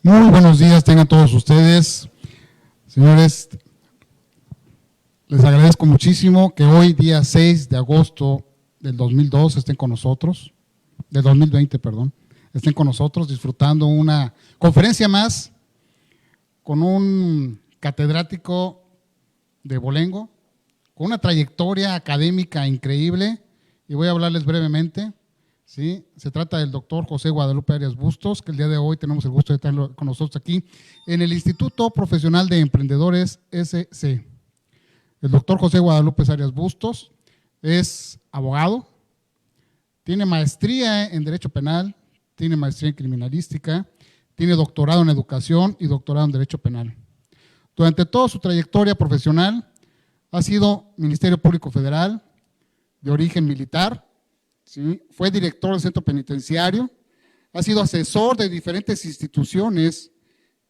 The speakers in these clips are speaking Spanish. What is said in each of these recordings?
Muy buenos días tengan todos ustedes. Señores, les agradezco muchísimo que hoy, día 6 de agosto del 2002, estén con nosotros, del 2020, perdón, estén con nosotros disfrutando una conferencia más con un catedrático de Bolengo, con una trayectoria académica increíble, y voy a hablarles brevemente. ¿Sí? Se trata del doctor José Guadalupe Arias Bustos, que el día de hoy tenemos el gusto de tenerlo con nosotros aquí en el Instituto Profesional de Emprendedores SC. El doctor José Guadalupe Arias Bustos es abogado, tiene maestría en Derecho Penal, tiene maestría en Criminalística, tiene doctorado en Educación y doctorado en Derecho Penal. Durante toda su trayectoria profesional ha sido Ministerio Público Federal, de origen militar. ¿Sí? Fue director del centro penitenciario, ha sido asesor de diferentes instituciones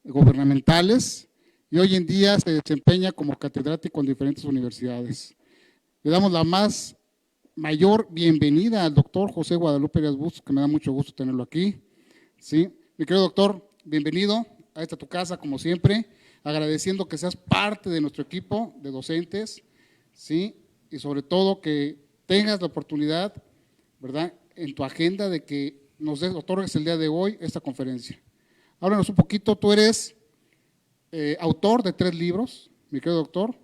gubernamentales y hoy en día se desempeña como catedrático en diferentes universidades. Le damos la mayor bienvenida al doctor José Guadalupe Arias Bustos, que me da mucho gusto tenerlo aquí. ¿Sí? Mi querido doctor, bienvenido a esta tu casa, como siempre, agradeciendo que seas parte de nuestro equipo de docentes, ¿sí? Y sobre todo que tengas la oportunidad, ¿verdad?, en tu agenda de que nos otorgues el día de hoy esta conferencia. Háblanos un poquito, tú eres autor de 3 libros, mi querido doctor,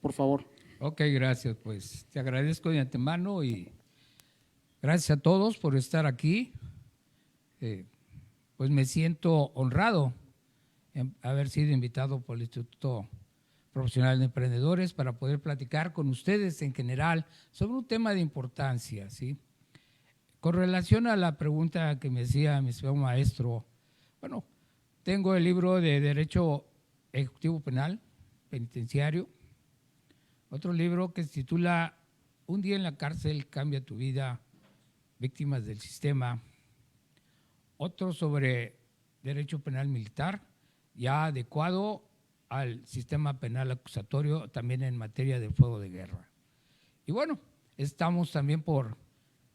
por favor. Ok, gracias, pues te agradezco de antemano y gracias a todos por estar aquí. Pues me siento honrado en haber sido invitado por el Instituto Profesional de Emprendedores para poder platicar con ustedes en general sobre un tema de importancia, ¿sí? Con relación a la pregunta que me hacía mi señor maestro, bueno, tengo el libro de Derecho Ejecutivo Penal, Penitenciario, otro libro que se titula Un día en la cárcel cambia tu vida, víctimas del sistema, otro sobre Derecho Penal Militar, ya adecuado al sistema penal acusatorio, también en materia de fuego de guerra. Y bueno, estamos también por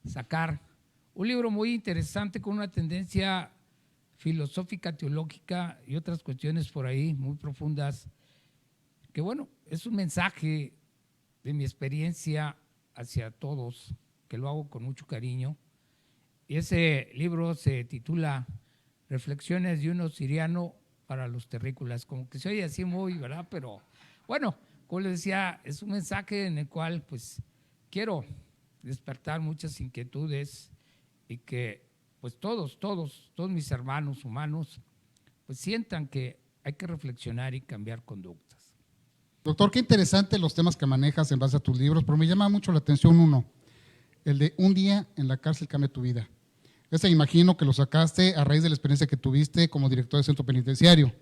sacar un libro muy interesante con una tendencia filosófica, teológica y otras cuestiones por ahí muy profundas, que bueno, es un mensaje de mi experiencia hacia todos, que lo hago con mucho cariño. Y ese libro se titula Reflexiones de un siriano para los terrícolas, como que se oye así muy, ¿verdad? Pero bueno, como les decía, es un mensaje en el cual pues quiero despertar muchas inquietudes y que pues todos mis hermanos humanos pues sientan que hay que reflexionar y cambiar conductas. Doctor, qué interesante los temas que manejas en base a tus libros, pero me llama mucho la atención uno, el de Un día en la cárcel cambia tu vida. Ese imagino que lo sacaste a raíz de la experiencia que tuviste como director del centro penitenciario.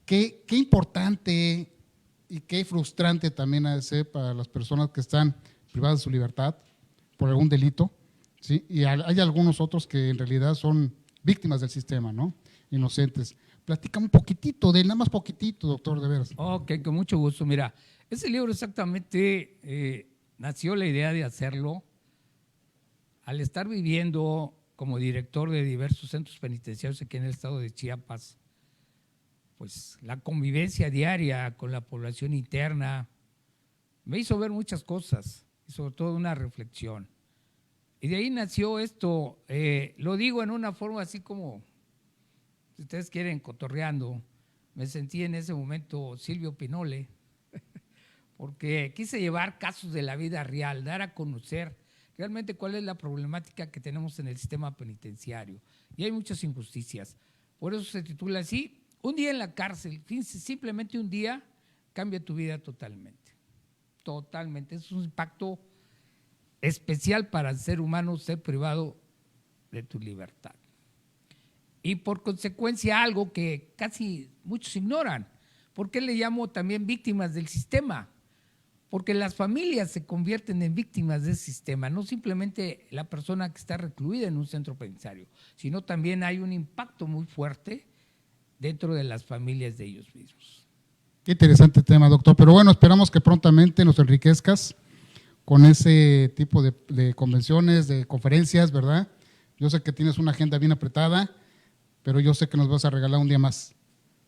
Qué importante y qué frustrante también ha de ser para las personas que están privadas de su libertad por algún delito, ¿sí? Y hay algunos otros que en realidad son víctimas del sistema, ¿no? Inocentes. Platícame un poquitito de él, nada más poquitito, doctor, de veras. Ok, con mucho gusto. Mira, ese libro exactamente nació la idea de hacerlo al estar viviendo como director de diversos centros penitenciarios aquí en el estado de Chiapas. Pues la convivencia diaria con la población interna me hizo ver muchas cosas y sobre todo una reflexión. Y de ahí nació esto, lo digo en una forma así como, si ustedes quieren, cotorreando. Me sentí en ese momento Silvio Pinole, porque quise llevar casos de la vida real, dar a conocer realmente cuál es la problemática que tenemos en el sistema penitenciario. Y hay muchas injusticias. Por eso se titula así, Un día en la cárcel, simplemente un día cambia tu vida totalmente. Totalmente, es un impacto especial para el ser humano ser privado de tu libertad. Y por consecuencia algo que casi muchos ignoran. ¿Por qué le llamo también víctimas del sistema? Porque las familias se convierten en víctimas del sistema, no simplemente la persona que está recluida en un centro penitenciario, sino también hay un impacto muy fuerte dentro de las familias de ellos mismos. Qué interesante tema, doctor. Pero bueno, esperamos que prontamente nos enriquezcas con ese tipo de convenciones, de conferencias, ¿verdad? Yo sé que tienes una agenda bien apretada, pero yo sé que nos vas a regalar un día más.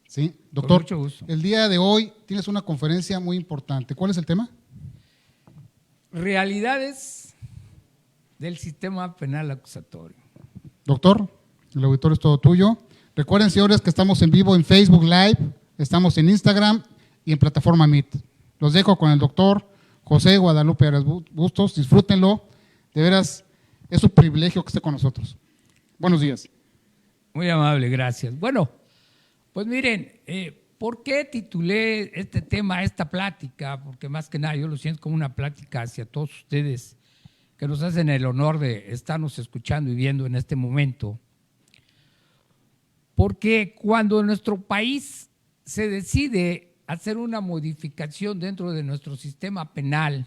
¿Sí? Doctor, mucho gusto. el día de hoy tienes una conferencia muy importante. ¿Cuál es el tema? Realidades del sistema penal acusatorio. Doctor, el auditorio es todo tuyo. Recuerden, señores, que estamos en vivo en Facebook Live, estamos en Instagram y en plataforma Meet. Los dejo con el doctor José Guadalupe Arias Bustos. Disfrútenlo. De veras, es un privilegio que esté con nosotros. Buenos días. Muy amable, gracias. Bueno, pues miren, ¿por qué titulé este tema, esta plática? Porque más que nada yo lo siento como una plática hacia todos ustedes que nos hacen el honor de estarnos escuchando y viendo en este momento. Porque cuando nuestro país se decide hacer una modificación dentro de nuestro sistema penal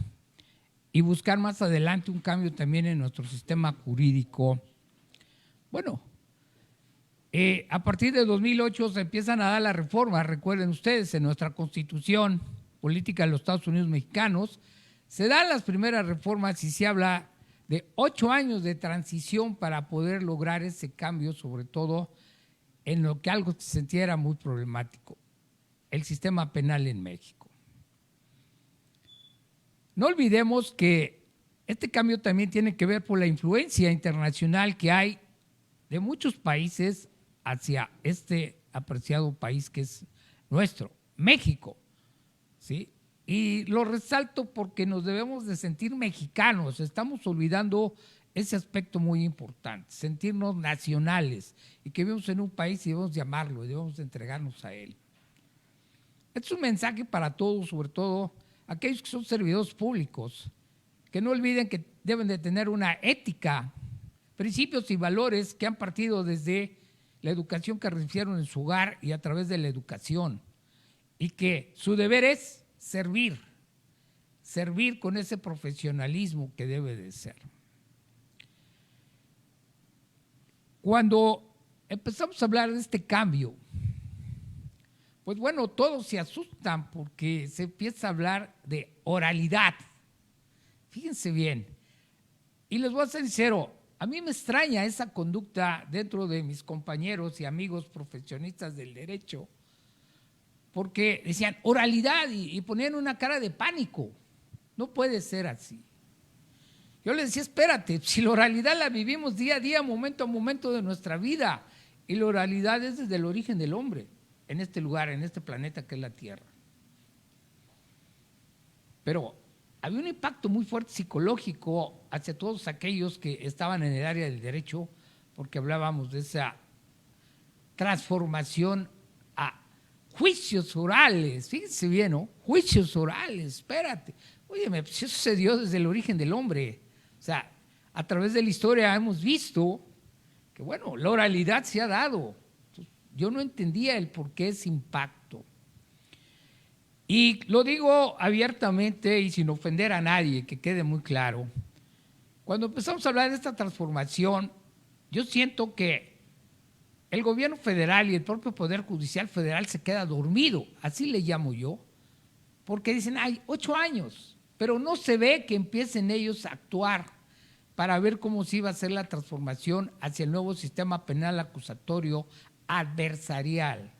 y buscar más adelante un cambio también en nuestro sistema jurídico, bueno, a partir de 2008 se empiezan a dar las reformas, recuerden ustedes, en nuestra Constitución Política de los Estados Unidos Mexicanos, se dan las primeras reformas y se habla de 8 años de transición para poder lograr ese cambio, sobre todo en lo que algo se sentía era muy problemático, el sistema penal en México. No olvidemos que este cambio también tiene que ver por la influencia internacional que hay de muchos países hacia este apreciado país que es nuestro, México, ¿sí? Y lo resalto porque nos debemos de sentir mexicanos, estamos olvidando ese aspecto muy importante, sentirnos nacionales y que vivimos en un país y debemos llamarlo, y debemos de entregarnos a él. Este es un mensaje para todos, sobre todo aquellos que son servidores públicos, que no olviden que deben de tener una ética, principios y valores que han partido desde la educación que recibieron en su hogar y a través de la educación, y que su deber es servir con ese profesionalismo que debe de ser. Cuando empezamos a hablar de este cambio, pues bueno, todos se asustan porque se empieza a hablar de oralidad. Fíjense bien, y les voy a ser sincero, a mí me extraña esa conducta dentro de mis compañeros y amigos profesionistas del derecho, porque decían oralidad y ponían una cara de pánico. No puede ser así. Yo les decía, espérate, si la oralidad la vivimos día a día, momento a momento de nuestra vida, y la oralidad es desde el origen del hombre, en este lugar, en este planeta que es la Tierra. Pero había un impacto muy fuerte psicológico hacia todos aquellos que estaban en el área del derecho, porque hablábamos de esa transformación a juicios orales. Fíjense bien, ¿no? Juicios orales, espérate. Óyeme, pues eso se dio desde el origen del hombre. O sea, a través de la historia hemos visto que, bueno, la oralidad se ha dado. Yo no entendía el por qué ese impacto. Y lo digo abiertamente y sin ofender a nadie, que quede muy claro. Cuando empezamos a hablar de esta transformación, yo siento que el gobierno federal y el propio Poder Judicial Federal se queda dormido, así le llamo yo, porque dicen, hay 8 años, pero no se ve que empiecen ellos a actuar para ver cómo se iba a hacer la transformación hacia el nuevo sistema penal acusatorio adversarial.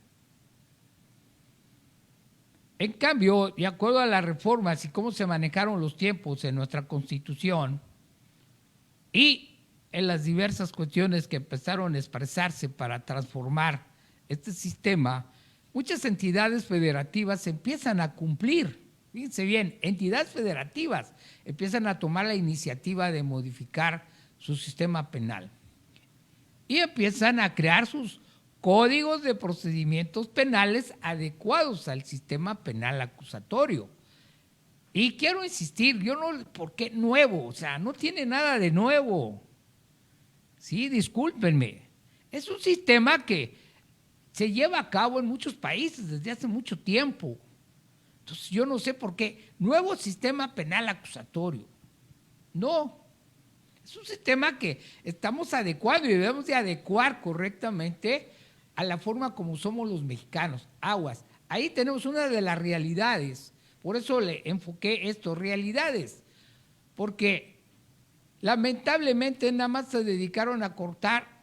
En cambio, de acuerdo a las reformas y cómo se manejaron los tiempos en nuestra Constitución y en las diversas cuestiones que empezaron a expresarse para transformar este sistema, muchas entidades federativas empiezan a cumplir. Fíjense bien, entidades federativas empiezan a tomar la iniciativa de modificar su sistema penal y empiezan a crear sus códigos de procedimientos penales adecuados al sistema penal acusatorio. Y quiero insistir, yo no, ¿por qué nuevo? O sea, no tiene nada de nuevo. Sí, discúlpenme. Es un sistema que se lleva a cabo en muchos países desde hace mucho tiempo. Entonces, yo no sé por qué. Nuevo sistema penal acusatorio. No. Es un sistema que estamos adecuando y debemos de adecuar correctamente a la forma como somos los mexicanos. Aguas. Ahí tenemos una de las realidades. Por eso le enfoqué esto, realidades. Porque lamentablemente nada más se dedicaron a cortar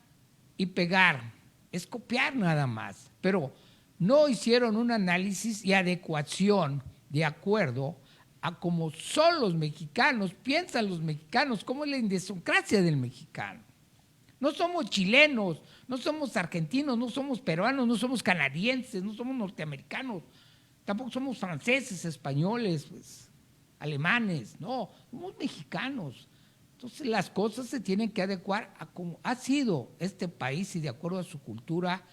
y pegar. es copiar nada más, pero no hicieron un análisis y adecuación de acuerdo a cómo son los mexicanos, piensan los mexicanos, cómo es la idiosincrasia del mexicano. No somos chilenos, no somos argentinos, no somos peruanos, no somos canadienses, no somos norteamericanos, tampoco somos franceses, españoles, pues, alemanes, no, somos mexicanos. Entonces las cosas se tienen que adecuar a cómo ha sido este país y de acuerdo a su cultura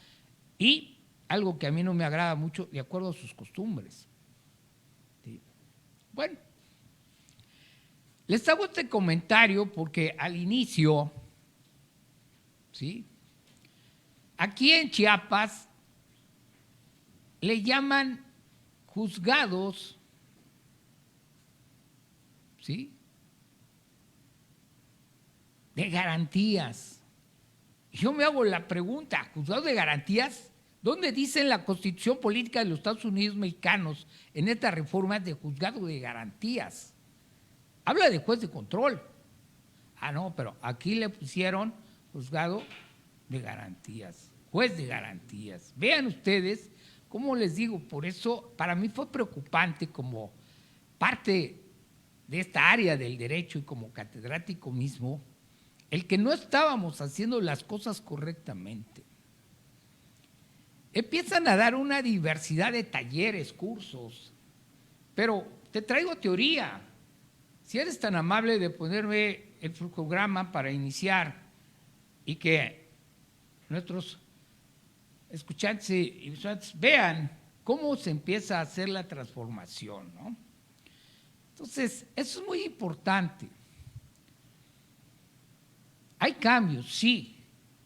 y algo que a mí no me agrada mucho, de acuerdo a sus costumbres. ¿Sí? Bueno, les hago este comentario porque al inicio, ¿sí?, aquí en Chiapas le llaman juzgados, ¿sí?, de garantías. Yo me hago la pregunta, ¿juzgados de garantías? ¿Dónde dice en la Constitución Política de los Estados Unidos Mexicanos, en esta reforma, de juzgado de garantías? Habla de juez de control. Ah, no, pero aquí le pusieron juzgado de garantías, juez de garantías. Vean ustedes, cómo les digo, por eso para mí fue preocupante como parte de esta área del derecho y como catedrático mismo, el que no estábamos haciendo las cosas correctamente. Empiezan a dar una diversidad de talleres, cursos, pero te traigo teoría. Si eres tan amable de ponerme el flujograma para iniciar y que nuestros escuchantes y visuales vean cómo se empieza a hacer la transformación, ¿no? Entonces, eso es muy importante. Hay cambios, sí,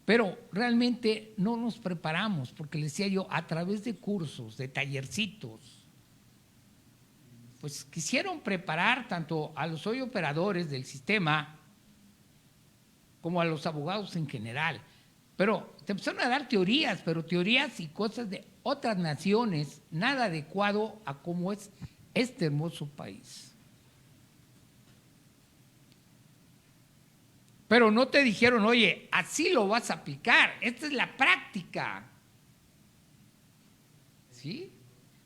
pero realmente no nos preparamos, porque les decía yo, a través de cursos, de tallercitos, pues quisieron preparar tanto a los hoy operadores del sistema como a los abogados en general. Pero te empezaron a dar teorías, pero teorías y cosas de otras naciones, nada adecuado a cómo es este hermoso país. Pero no te dijeron, oye, así lo vas a aplicar, esta es la práctica. ¿Sí?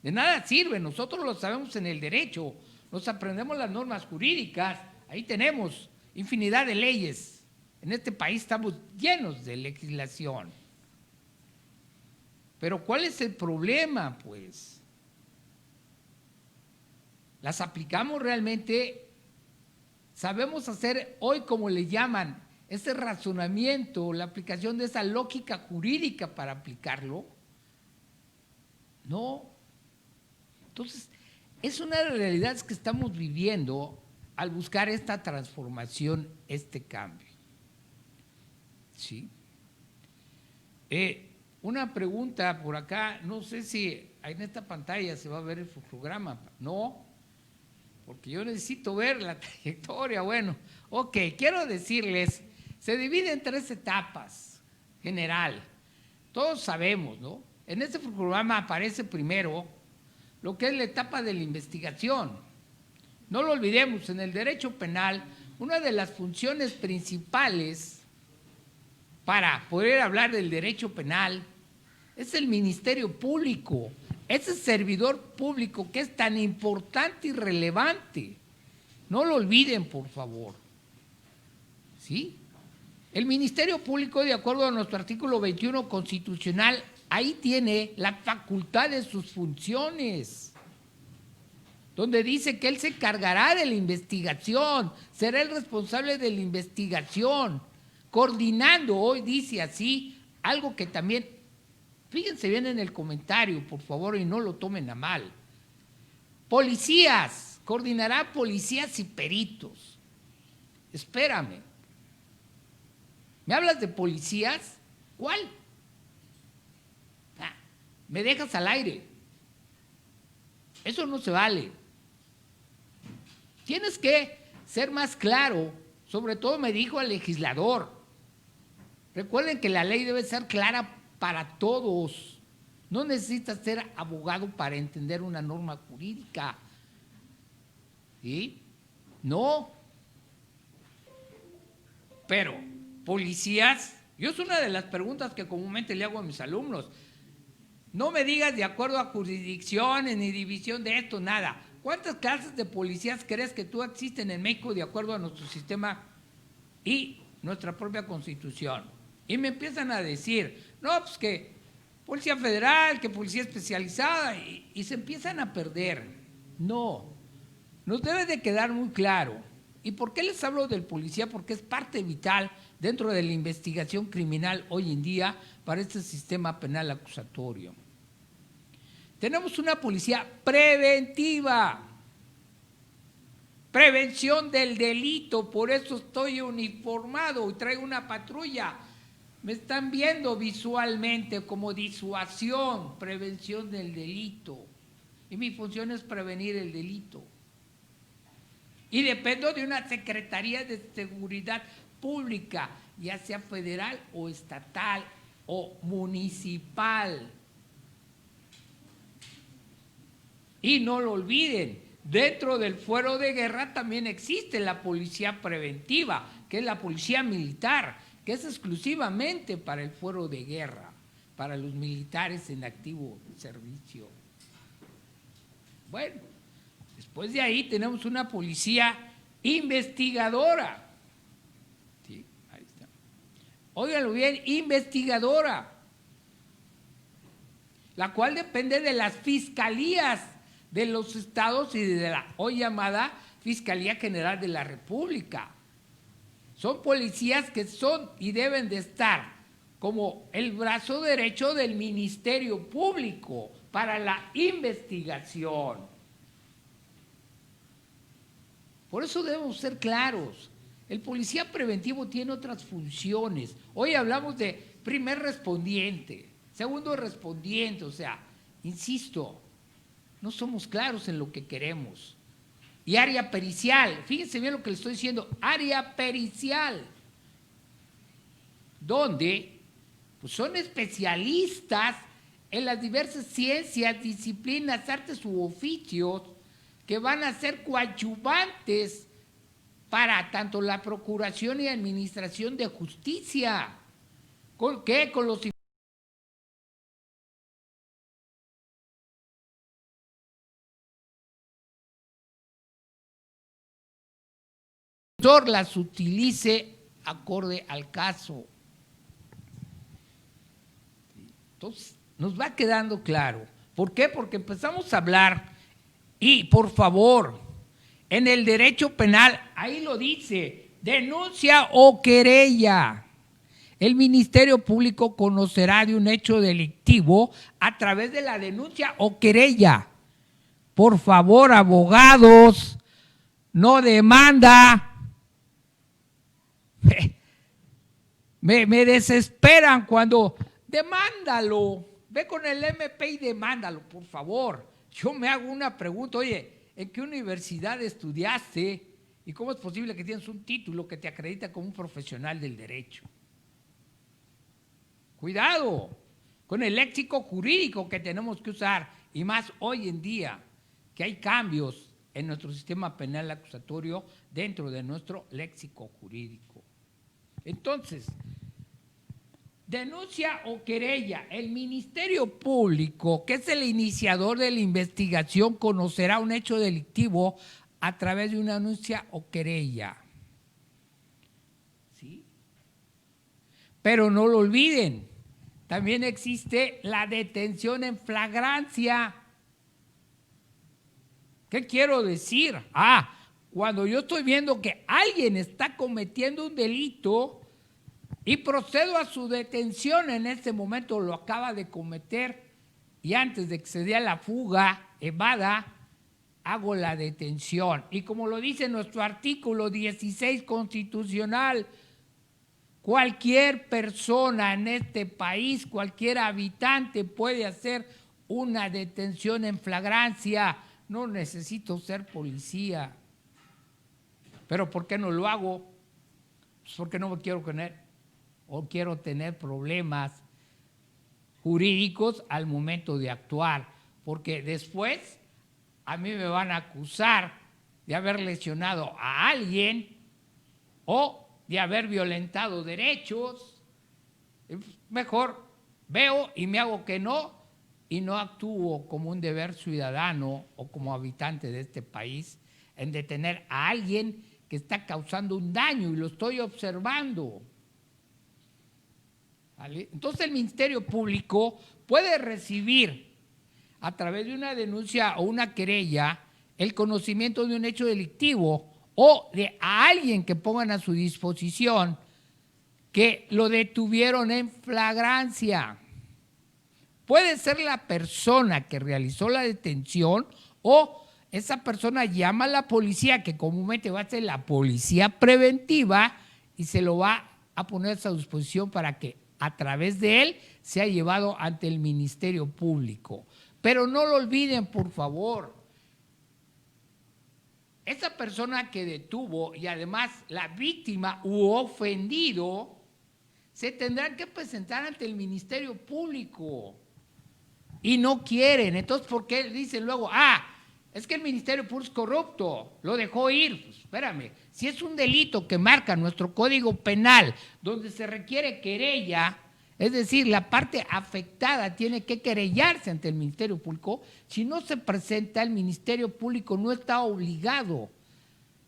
De nada sirve, nosotros lo sabemos en el derecho, nos aprendemos las normas jurídicas, ahí tenemos infinidad de leyes. En este país estamos llenos de legislación. Pero ¿cuál es el problema, pues? ¿Las aplicamos realmente? ¿Sabemos hacer hoy, como le llaman, ese razonamiento, la aplicación de esa lógica jurídica para aplicarlo? No. Entonces, es una de las realidades que estamos viviendo al buscar esta transformación, este cambio. ¿Sí? Una pregunta por acá, no sé si en esta pantalla se va a ver el flujograma. No, porque yo necesito ver la trayectoria. Bueno, ok, quiero decirles, se divide en 3 etapas, general. Todos sabemos, ¿no? En este programa aparece primero lo que es la etapa de la investigación. No lo olvidemos, en el derecho penal, una de las funciones principales para poder hablar del derecho penal es el Ministerio Público, ese servidor público que es tan importante y relevante. No lo olviden, por favor. ¿Sí? El Ministerio Público, de acuerdo a nuestro artículo 21 constitucional, ahí tiene la facultad de sus funciones, donde dice que él se encargará de la investigación, será el responsable de la investigación, coordinando, hoy dice así, algo que también, fíjense bien en el comentario, por favor, y no lo tomen a mal. Policías, coordinará policías y peritos. Espérame. ¿Me hablas de policías? ¿Cuál? Ah, me dejas al aire. Eso no se vale. Tienes que ser más claro, sobre todo me dijo el legislador. Recuerden que la ley debe ser clara para todos. No necesitas ser abogado para entender una norma jurídica. ¿Sí? No. Pero policías Yo es una de las preguntas que comúnmente le hago a mis alumnos. No me digas de acuerdo a jurisdicciones ni división de esto, nada. ¿Cuántas clases de policías crees que tú existen en México de acuerdo a nuestro sistema y nuestra propia Constitución? Y me empiezan a decir, no, pues que Policía Federal, que Policía Especializada, y se empiezan a perder. No, nos debe de quedar muy claro. ¿Y por qué les hablo del policía? Porque es parte vital dentro de la investigación criminal hoy en día para este sistema penal acusatorio. Tenemos una policía preventiva, prevención del delito, por eso estoy uniformado y traigo una patrulla. Me están viendo visualmente como disuasión, prevención del delito. Y mi función es prevenir el delito. Y dependo de una Secretaría de Seguridad Pública, ya sea federal o estatal o municipal. Y no lo olviden, dentro del fuero de guerra también existe la policía preventiva, que es la policía militar, que es exclusivamente para el fuero de guerra, para los militares en activo servicio. Bueno, después de ahí tenemos una policía investigadora. Sí, ahí está. Óiganlo bien, investigadora, la cual depende de las fiscalías de los estados y de la hoy llamada Fiscalía General de la República. Son policías que son y deben de estar como el brazo derecho del Ministerio Público para la investigación. Por eso debemos ser claros. El policía preventivo tiene otras funciones. Hoy hablamos de primer respondiente, segundo respondiente, o sea, insisto, no somos claros en lo que queremos. Y área pericial, fíjense bien lo que les estoy diciendo, área pericial, donde pues son especialistas en las diversas ciencias, disciplinas, artes u oficios que van a ser coadyuvantes para tanto la procuración y administración de justicia. ¿Con qué? Con los las utilice acorde al caso. Entonces, nos va quedando claro. ¿Por qué? Porque empezamos a hablar y, por favor, en el derecho penal, ahí lo dice, denuncia o querella. El Ministerio Público conocerá de un hecho delictivo a través de la denuncia o querella. Por favor, abogados, no demanda. Me desesperan cuando demándalo, ve con el MP y demándalo, por favor. Yo me hago una pregunta, oye, ¿en qué universidad estudiaste? ¿Y cómo es posible que tienes un título que te acredita como un profesional del derecho? Cuidado con el léxico jurídico que tenemos que usar, y más hoy en día, que hay cambios en nuestro sistema penal acusatorio dentro de nuestro léxico jurídico. Entonces, denuncia o querella. El Ministerio Público, que es el iniciador de la investigación, conocerá un hecho delictivo a través de una denuncia o querella. ¿Sí? Pero no lo olviden, también existe la detención en flagrancia. ¿Qué quiero decir? Cuando yo estoy viendo que alguien está cometiendo un delito y procedo a su detención, en ese momento lo acaba de cometer y antes de que se dé a la fuga, evada, hago la detención. Y como lo dice nuestro artículo 16 constitucional, cualquier persona en este país, cualquier habitante puede hacer una detención en flagrancia. No necesito ser policía. ¿Pero por qué no lo hago? Pues porque no me quiero tener problemas jurídicos al momento de actuar, porque después a mí me van a acusar de haber lesionado a alguien o de haber violentado derechos Mejor veo y me hago que no, y no actúo como un deber ciudadano o como habitante de este país en detener a alguien que está causando un daño y lo estoy observando. ¿Vale? Entonces el Ministerio Público puede recibir a través de una denuncia o una querella el conocimiento de un hecho delictivo o de a alguien que pongan a su disposición que lo detuvieron en flagrancia. Puede ser la persona que realizó la detención o esa persona llama a la policía, que comúnmente va a ser la policía preventiva, y se lo va a poner a su disposición para que a través de él sea llevado ante el Ministerio Público. Pero no lo olviden, por favor. Esa persona que detuvo y además la víctima u ofendido se tendrán que presentar ante el Ministerio Público y no quieren. Entonces, ¿por qué dicen luego, es que el Ministerio Público es corrupto, lo dejó ir? Pues, espérame, si es un delito que marca nuestro Código Penal, donde se requiere querella, es decir, la parte afectada tiene que querellarse ante el Ministerio Público, si no se presenta, el Ministerio Público no está obligado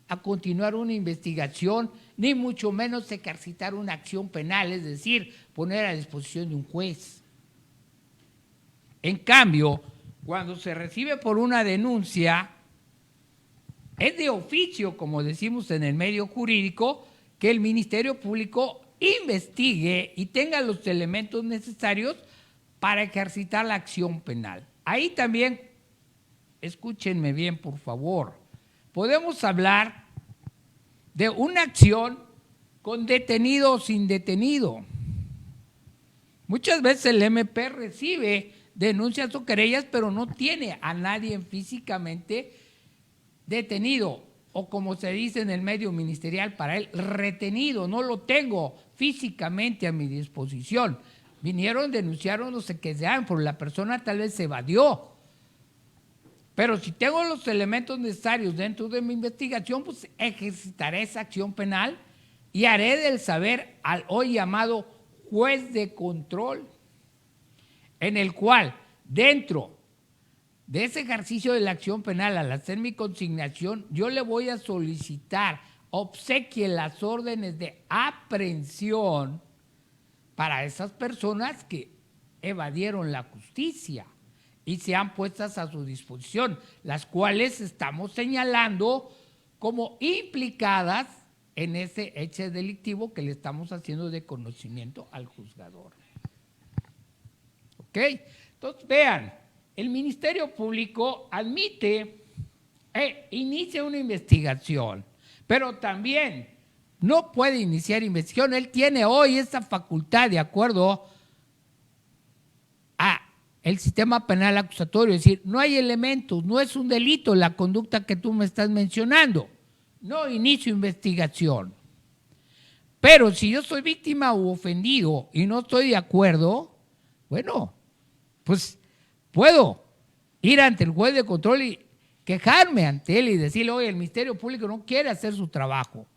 a continuar una investigación, ni mucho menos ejercitar una acción penal, es decir, poner a disposición de un juez. En cambio, cuando se recibe por una denuncia, es de oficio, como decimos en el medio jurídico, que el Ministerio Público investigue y tenga los elementos necesarios para ejercitar la acción penal. Ahí también, escúchenme bien, por favor, podemos hablar de una acción con detenido o sin detenido. Muchas veces el MP recibe denuncias o querellas, pero no tiene a nadie físicamente detenido, o como se dice en el medio ministerial para él, retenido. No lo tengo físicamente a mi disposición. Vinieron, denunciaron, no sé qué sean, pero la persona tal vez se evadió. Pero si tengo los elementos necesarios dentro de mi investigación, pues ejercitaré esa acción penal y haré del saber al hoy llamado juez de control, en el cual dentro de ese ejercicio de la acción penal, al hacer mi consignación, yo le voy a solicitar obsequie las órdenes de aprehensión para esas personas que evadieron la justicia y sean puestas a su disposición, las cuales estamos señalando como implicadas en ese hecho delictivo que le estamos haciendo de conocimiento al juzgador. ¿Ok? Entonces, vean, el Ministerio Público admite e inicia una investigación, pero también no puede iniciar investigación. Él tiene hoy esa facultad de acuerdo a el sistema penal acusatorio, es decir, no hay elementos, no es un delito la conducta que tú me estás mencionando, no inicio investigación. Pero si yo soy víctima u ofendido y no estoy de acuerdo, bueno, pues puedo ir ante el juez de control y quejarme ante él y decirle, oye, el Ministerio Público no quiere hacer su trabajo.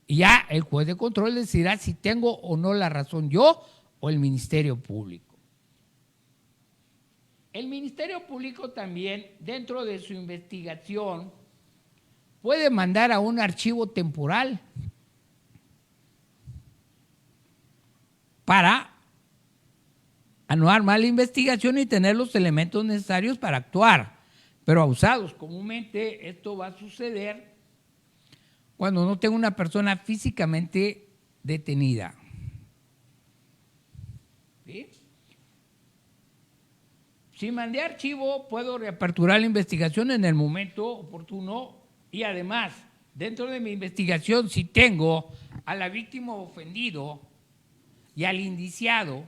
Y ya el juez de control decidirá si tengo o no la razón yo o el Ministerio Público. El Ministerio Público también, dentro de su investigación, puede mandar a un archivo temporal para anular más la investigación y tener los elementos necesarios para actuar. Pero abusados, comúnmente esto va a suceder cuando no tengo una persona físicamente detenida. ¿Sí? Si mandé archivo, puedo reaperturar la investigación en el momento oportuno y además, dentro de mi investigación, si tengo a la víctima ofendido y al indiciado,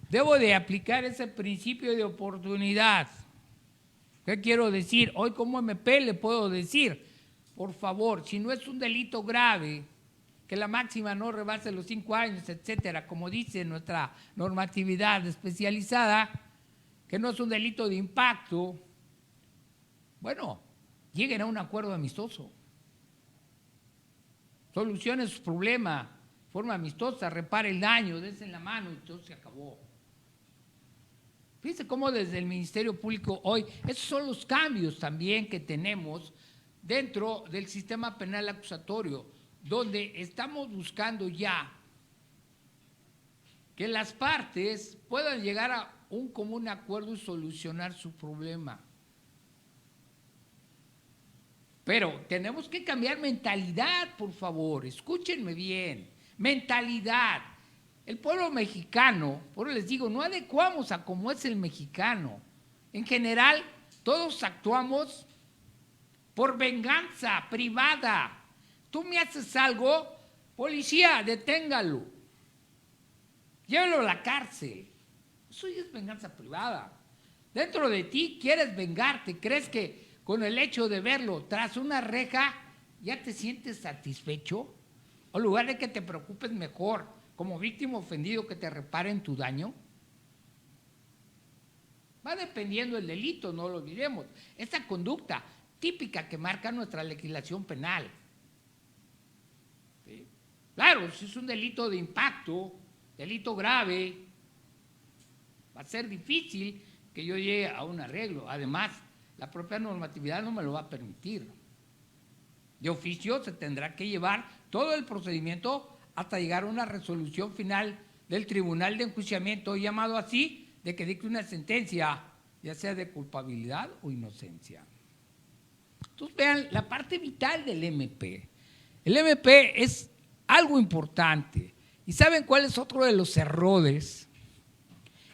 debo de aplicar ese principio de oportunidad. ¿Qué quiero decir? Hoy como MP le puedo decir, por favor, si no es un delito grave, que la máxima no rebase los 5 años, etcétera, como dice nuestra normatividad especializada, que no es un delito de impacto, bueno, lleguen a un acuerdo amistoso. Solucionen su problema forma amistosa, repare el daño, desen la mano y todo se acabó. Fíjense cómo desde el Ministerio Público hoy, esos son los cambios también que tenemos dentro del sistema penal acusatorio, donde estamos buscando ya que las partes puedan llegar a un común acuerdo y solucionar su problema. Pero tenemos que cambiar mentalidad, por favor, escúchenme bien, mentalidad. El pueblo mexicano, por eso les digo, no adecuamos a cómo es el mexicano. En general, todos actuamos por venganza privada. Tú me haces algo, policía, deténgalo. Llévelo a la cárcel. Eso ya es venganza privada. Dentro de ti quieres vengarte, crees que con el hecho de verlo tras una reja ya te sientes satisfecho. En lugar de que te preocupes mejor como víctima ofendido que te reparen tu daño. Va dependiendo el delito, no lo olvidemos. Esta conducta típica que marca nuestra legislación penal. ¿Sí? Claro, si es un delito de impacto, delito grave, va a ser difícil que yo llegue a un arreglo. Además, la propia normatividad no me lo va a permitir. De oficio se tendrá que llevar todo el procedimiento hasta llegar a una resolución final del Tribunal de Enjuiciamiento, llamado así, de que dicte una sentencia, ya sea de culpabilidad o inocencia. Entonces vean la parte vital del MP. El MP es algo importante. ¿Y saben cuál es otro de los errores?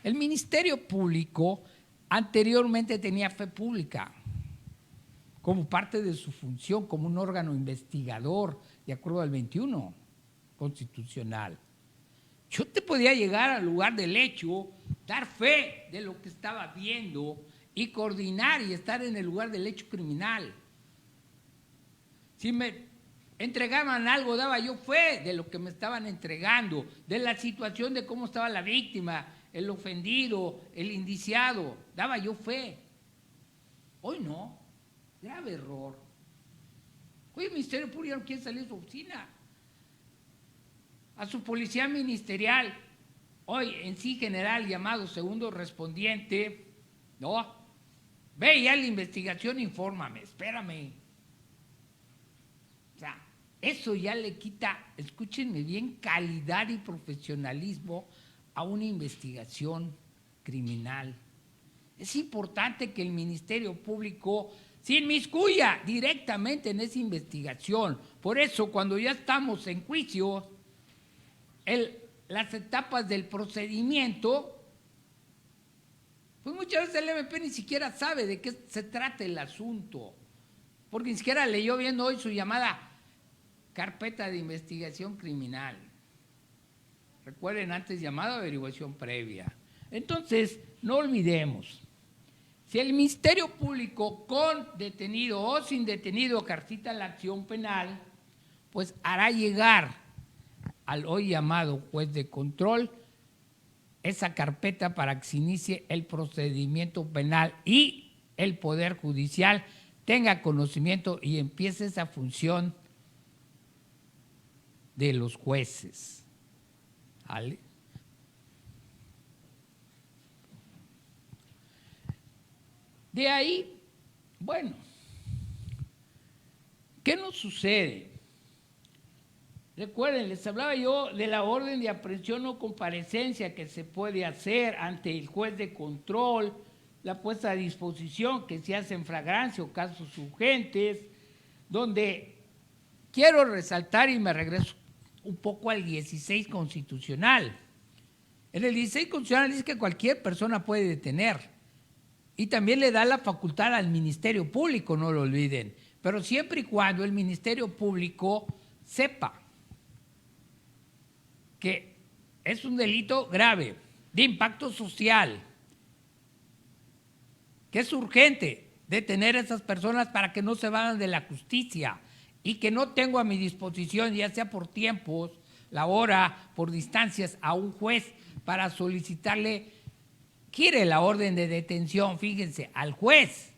El Ministerio Público anteriormente tenía fe pública como parte de su función como un órgano investigador, de acuerdo al 21 constitucional. Yo te podía llegar al lugar del hecho, dar fe de lo que estaba viendo y coordinar y estar en el lugar del hecho criminal. Si me entregaban algo, daba yo fe de lo que me estaban entregando, de la situación de cómo estaba la víctima, el ofendido, el indiciado, daba yo fe. Hoy no, grave error. Hoy el Ministerio Público no quiere salir de su oficina. A su policía ministerial, hoy en sí general llamado segundo respondiente, no, ve ya la investigación, infórmame, espérame. O sea, eso ya le quita, escúchenme bien, calidad y profesionalismo a una investigación criminal. Es importante que el Ministerio Público se inmiscuya directamente en esa investigación. Por eso, cuando ya estamos en juicio, las etapas del procedimiento, pues muchas veces el MP ni siquiera sabe de qué se trata el asunto, porque ni siquiera leyó bien hoy su llamada carpeta de investigación criminal. Recuerden, antes llamada averiguación previa. Entonces, no olvidemos, si el Ministerio Público con detenido o sin detenido carcita la acción penal, pues hará llegar al hoy llamado juez de control esa carpeta para que se inicie el procedimiento penal y el Poder Judicial tenga conocimiento y empiece esa función de los jueces. ¿Vale? De ahí, bueno, ¿qué nos sucede? Recuerden, les hablaba yo de la orden de aprehensión o comparecencia que se puede hacer ante el juez de control, la puesta a disposición que se hace en flagrancia o casos urgentes, donde quiero resaltar y me regreso un poco al 16 constitucional. En el 16 constitucional dice que cualquier persona puede detener y también le da la facultad al Ministerio Público, no lo olviden, pero siempre y cuando el Ministerio Público sepa que es un delito grave, de impacto social, que es urgente detener a esas personas para que no se vayan de la justicia y que no tengo a mi disposición, ya sea por tiempos, la hora, por distancias, a un juez para solicitarle, quiere la orden de detención, fíjense, al juez.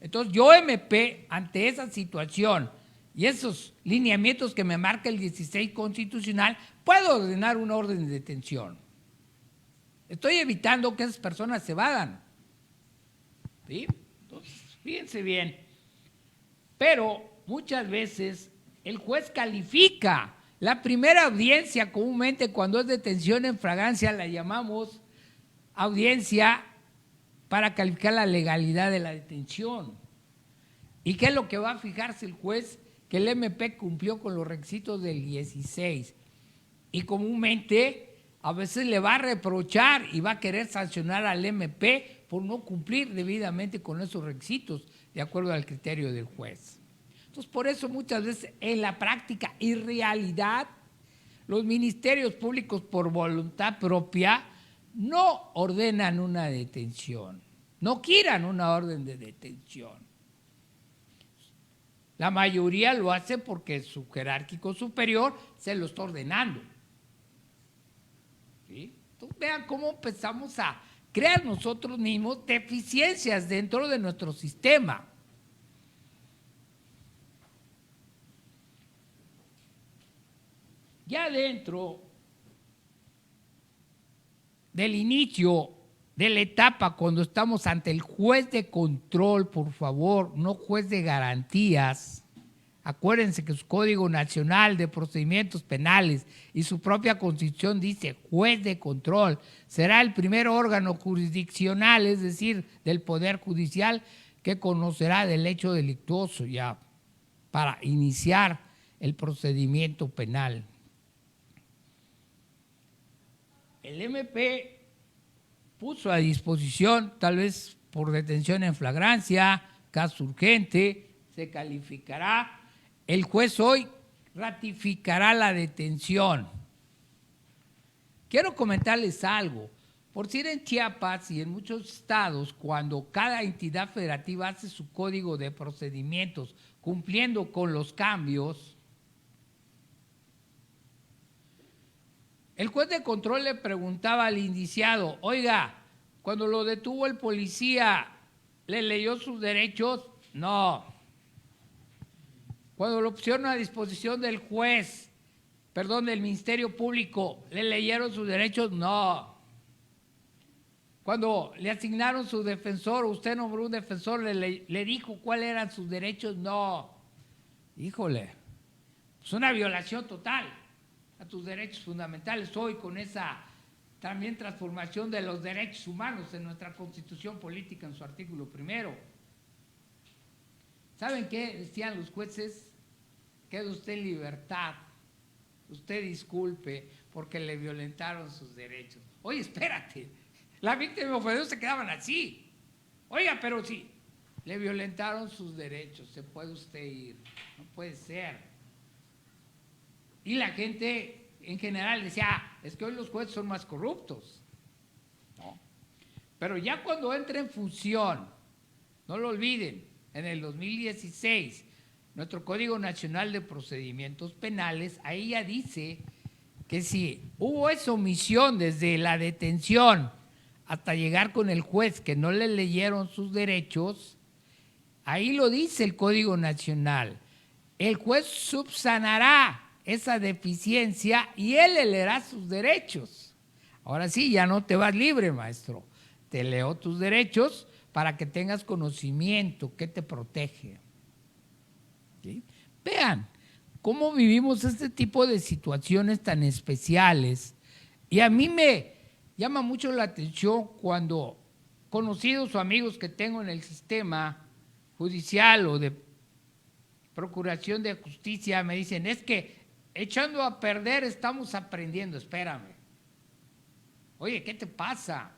Entonces yo MP, ante esa situación, y esos lineamientos que me marca el 16 constitucional, puedo ordenar una orden de detención. Estoy evitando que esas personas se vayan. ¿Sí? Entonces, fíjense bien. Pero muchas veces el juez califica la primera audiencia, comúnmente cuando es detención en flagrancia, la llamamos audiencia para calificar la legalidad de la detención. ¿Y qué es lo que va a fijarse el juez? Que el MP cumplió con los requisitos del 16. Y comúnmente a veces le va a reprochar y va a querer sancionar al MP por no cumplir debidamente con esos requisitos, de acuerdo al criterio del juez. Entonces, por eso muchas veces en la práctica y realidad, los ministerios públicos por voluntad propia no ordenan una detención, no quieran una orden de detención. La mayoría lo hace porque su jerárquico superior se lo está ordenando. ¿Sí? Entonces, vean cómo empezamos a crear nosotros mismos deficiencias dentro de nuestro sistema. Ya dentro del inicio de la etapa, cuando estamos ante el juez de control, por favor, no juez de garantías. Acuérdense que su Código Nacional de Procedimientos Penales y su propia Constitución dice juez de control. Será el primer órgano jurisdiccional, es decir, del Poder Judicial, que conocerá del hecho delictuoso ya para iniciar el procedimiento penal. El MP puso a disposición, tal vez por detención en flagrancia, caso urgente, se calificará. El juez hoy ratificará la detención. Quiero comentarles algo. Por decir, en Chiapas y en muchos estados, cuando cada entidad federativa hace su código de procedimientos cumpliendo con los cambios, el juez de control le preguntaba al indiciado, oiga, cuando lo detuvo el policía, ¿le leyó sus derechos? No. Cuando lo pusieron a disposición del juez, del Ministerio Público, ¿le leyeron sus derechos? No. Cuando le asignaron su defensor, usted nombró un defensor, ¿le dijo cuáles eran sus derechos? No. Híjole, es una violación total a tus derechos fundamentales hoy con esa también transformación de los derechos humanos en nuestra Constitución Política en su artículo 1. ¿Saben qué decían los jueces? Quede usted en libertad, usted disculpe porque le violentaron sus derechos. Oye, espérate, la víctima ofendida se quedaban así. Oiga, pero si le violentaron sus derechos, se puede usted ir, no puede ser. Y la gente en general decía, es que hoy los jueces son más corruptos. ¿No? Pero ya cuando entra en función, no lo olviden, en el 2016, nuestro Código Nacional de Procedimientos Penales, ahí ya dice que si hubo esa omisión desde la detención hasta llegar con el juez que no le leyeron sus derechos, ahí lo dice el Código Nacional. El juez subsanará esa deficiencia y él le leerá sus derechos. Ahora sí, ya no te vas libre, maestro. Te leo tus derechos para que tengas conocimiento que te protege. ¿Sí? Vean cómo vivimos este tipo de situaciones tan especiales. Y a mí me llama mucho la atención cuando conocidos o amigos que tengo en el sistema judicial o de procuración de justicia me dicen, es que echando a perder estamos aprendiendo. Espérame. Oye, ¿qué te pasa?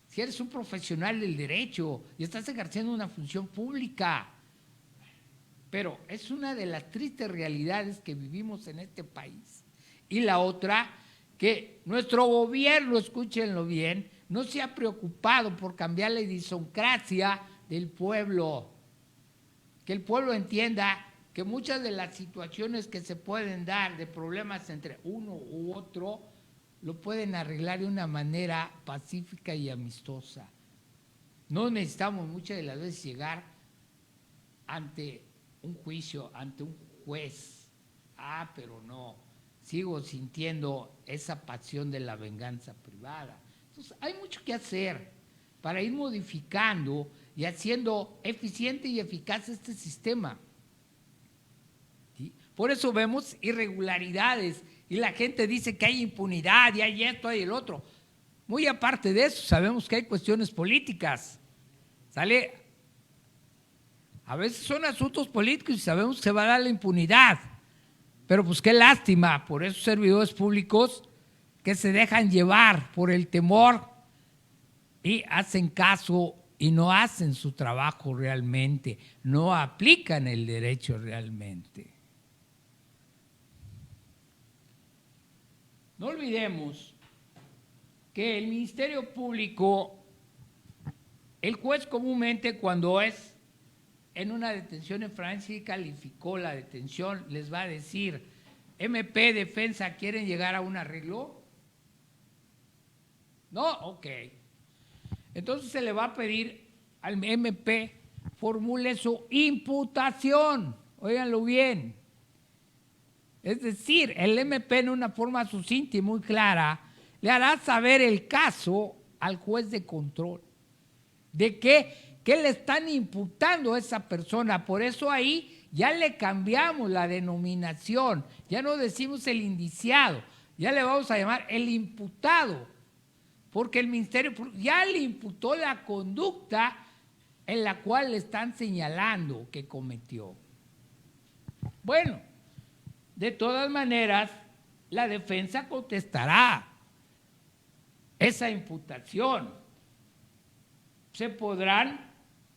Si eres un profesional del derecho y estás ejerciendo una función pública. Pero es una de las tristes realidades que vivimos en este país. Y la otra, que nuestro gobierno, escúchenlo bien, no se ha preocupado por cambiar la idiosincrasia del pueblo. Que el pueblo entienda que muchas de las situaciones que se pueden dar de problemas entre uno u otro, lo pueden arreglar de una manera pacífica y amistosa. No necesitamos muchas de las veces llegar ante un juicio, ante un juez. Pero no, sigo sintiendo esa pasión de la venganza privada. Entonces, hay mucho que hacer para ir modificando y haciendo eficiente y eficaz este sistema. ¿Sí? Por eso vemos irregularidades y la gente dice que hay impunidad y hay esto, hay el otro. Muy aparte de eso, sabemos que hay cuestiones políticas. ¿Sale? A veces son asuntos políticos y sabemos que se va a dar la impunidad. Pero pues qué lástima por esos servidores públicos que se dejan llevar por el temor y hacen caso y no hacen su trabajo realmente, no aplican el derecho realmente. No olvidemos que el Ministerio Público, el juez comúnmente cuando es en una detención en Francia y calificó la detención, les va a decir, MP, defensa, ¿quieren llegar a un arreglo? No, ok. Entonces se le va a pedir al MP, formule su imputación, óiganlo bien. Es decir, el MP en una forma sucinta y muy clara le hará saber el caso al juez de control de qué le están imputando a esa persona. Por eso ahí ya le cambiamos la denominación, ya no decimos el indiciado, ya le vamos a llamar el imputado, porque el Ministerio ya le imputó la conducta en la cual le están señalando que cometió. Bueno, de todas maneras, la defensa contestará esa imputación. Se podrán,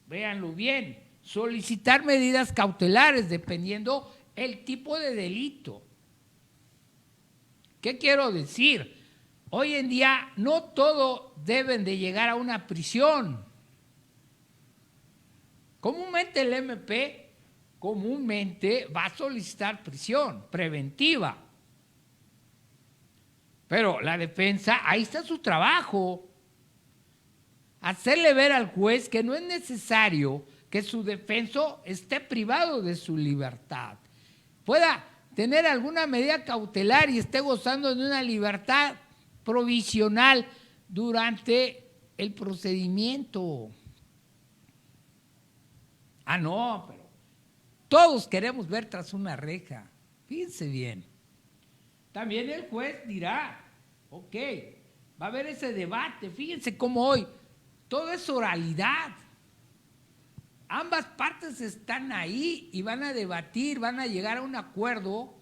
véanlo bien, solicitar medidas cautelares dependiendo el tipo de delito. ¿Qué quiero decir? Hoy en día no todo deben de llegar a una prisión. Comúnmente el MP va a solicitar prisión preventiva. Pero la defensa, ahí está su trabajo. Hacerle ver al juez que no es necesario que su defenso esté privado de su libertad. Pueda tener alguna medida cautelar y esté gozando de una libertad provisional durante el procedimiento. No, pero todos queremos ver tras una reja. Fíjense bien. También el juez dirá, ok, va a haber ese debate. Fíjense cómo hoy todo es oralidad. Ambas partes están ahí y van a debatir, van a llegar a un acuerdo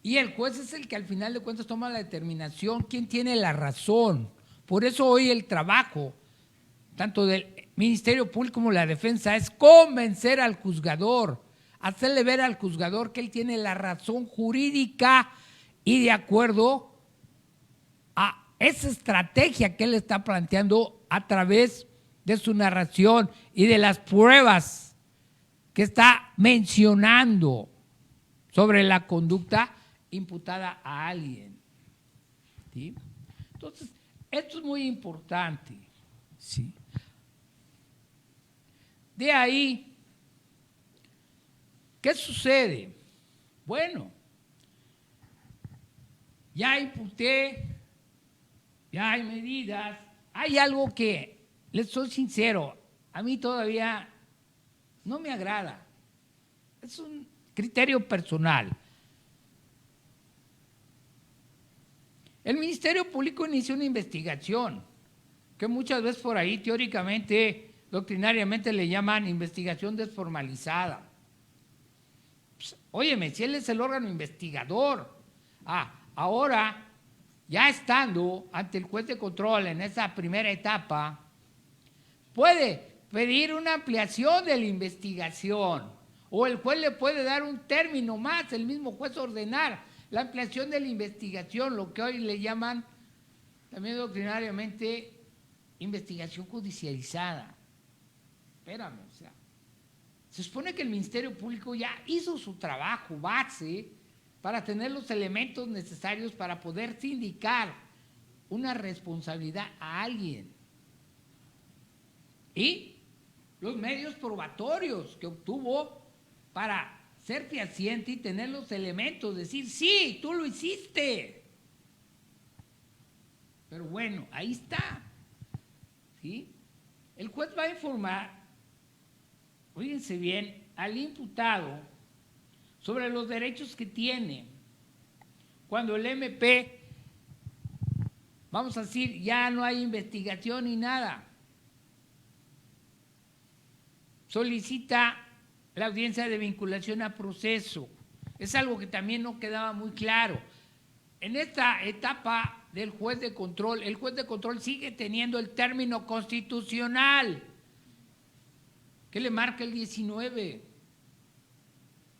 y el juez es el que al final de cuentas toma la determinación, quién tiene la razón. Por eso hoy el trabajo, tanto del Ministerio Público como la defensa, es convencer al juzgador, hacerle ver al juzgador que él tiene la razón jurídica y de acuerdo a esa estrategia que él está planteando a través de su narración y de las pruebas que está mencionando sobre la conducta imputada a alguien. ¿Sí? Entonces, esto es muy importante. ¿Sí? De ahí, ¿qué sucede? Bueno, ya imputé, ya hay medidas, hay algo que, les soy sincero, a mí todavía no me agrada. Es un criterio personal. El Ministerio Público inició una investigación que muchas veces por ahí teóricamente, doctrinariamente le llaman investigación desformalizada. Pues, óyeme, si él es el órgano investigador, ahora ya estando ante el juez de control en esa primera etapa, puede pedir una ampliación de la investigación o el juez le puede dar un término más, el mismo juez ordenar la ampliación de la investigación, lo que hoy le llaman también doctrinariamente investigación judicializada. Espérame, o sea, se supone que el Ministerio Público ya hizo su trabajo base para tener los elementos necesarios para poder sindicar una responsabilidad a alguien. Y los medios probatorios que obtuvo para ser fehaciente y tener los elementos, decir, sí, tú lo hiciste. Pero bueno, ahí está. ¿Sí? El juez va a informar, fíjense bien, al imputado sobre los derechos que tiene. Cuando el MP, vamos a decir, ya no hay investigación ni nada, solicita la audiencia de vinculación a proceso. Es algo que también no quedaba muy claro. En esta etapa del juez de control, el juez de control sigue teniendo el término constitucional que le marca el 19.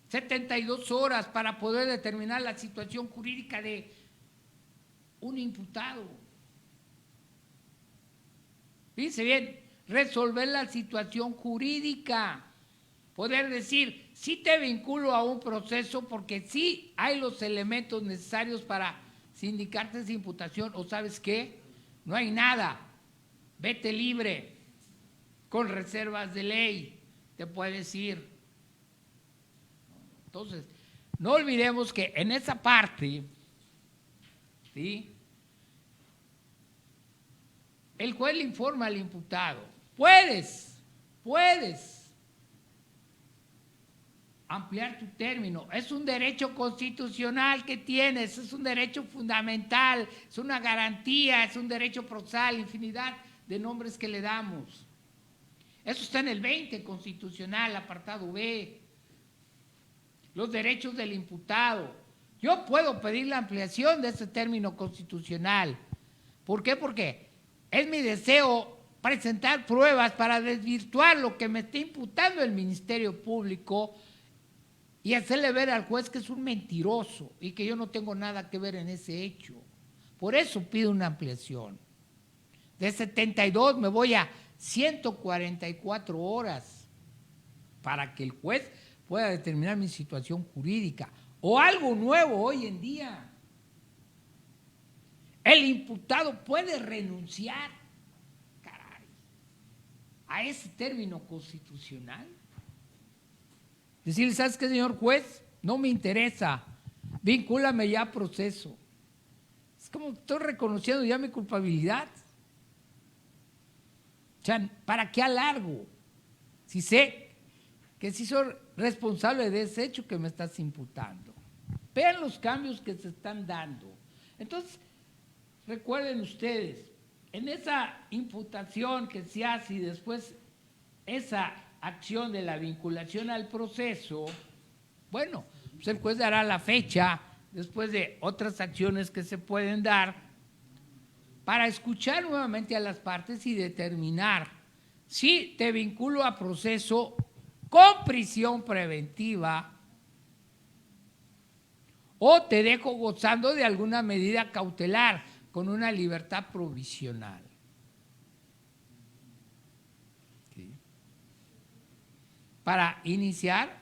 72 horas para poder determinar la situación jurídica de un imputado. Fíjense bien, resolver la situación jurídica. Poder decir, sí te vinculo a un proceso porque sí hay los elementos necesarios para sindicarte esa imputación, o ¿sabes qué? No hay nada, vete libre, con reservas de ley, te puedes ir. Entonces, no olvidemos que en esa parte, ¿sí?, el juez le informa al imputado, puedes ampliar tu término, es un derecho constitucional que tienes, es un derecho fundamental, es una garantía, es un derecho procesal, infinidad de nombres que le damos. Eso está en el 20 constitucional, apartado B. Los derechos del imputado. Yo puedo pedir la ampliación de ese término constitucional. ¿Por qué? Porque es mi deseo presentar pruebas para desvirtuar lo que me está imputando el Ministerio Público y hacerle ver al juez que es un mentiroso y que yo no tengo nada que ver en ese hecho. Por eso pido una ampliación. De 72 me voy a 144 horas para que el juez pueda determinar mi situación jurídica. O algo nuevo hoy en día. El imputado puede renunciar, caray, a ese término constitucional. Decirle, ¿sabes qué, señor juez? No me interesa, vincúlame ya a proceso. Es como estoy reconociendo ya mi culpabilidad. O sea, ¿para qué alargo? Si sé que sí soy responsable de ese hecho que me estás imputando. Vean los cambios que se están dando. Entonces, recuerden ustedes, en esa imputación que se hace y después esa acción de la vinculación al proceso, bueno, pues el juez dará la fecha después de otras acciones que se pueden dar para escuchar nuevamente a las partes y determinar si te vinculo a proceso con prisión preventiva o te dejo gozando de alguna medida cautelar con una libertad provisional. ¿Sí? Para iniciar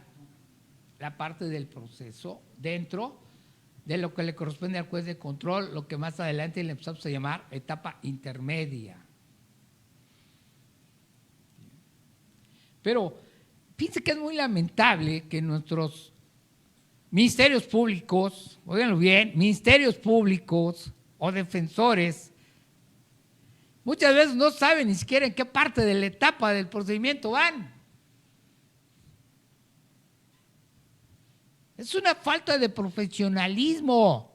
la parte del proceso dentro de lo que le corresponde al juez de control, lo que más adelante le empezamos a llamar etapa intermedia. Pero fíjense que es muy lamentable que nuestros ministerios públicos, óiganlo bien, ministerios públicos o defensores, muchas veces no saben ni siquiera en qué parte de la etapa del procedimiento van. Es una falta de profesionalismo,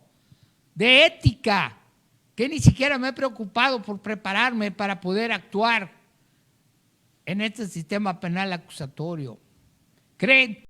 de ética, que ni siquiera me he preocupado por prepararme para poder actuar en este sistema penal acusatorio. ¿Creen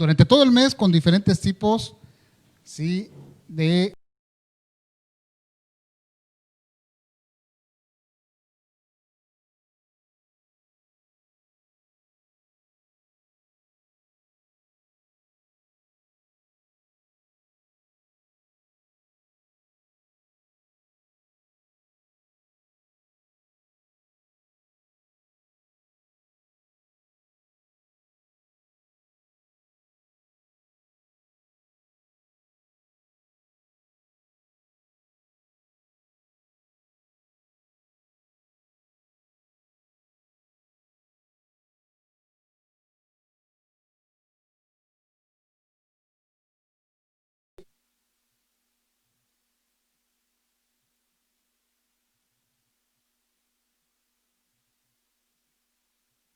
durante todo el mes con diferentes tipos, ¿sí?, de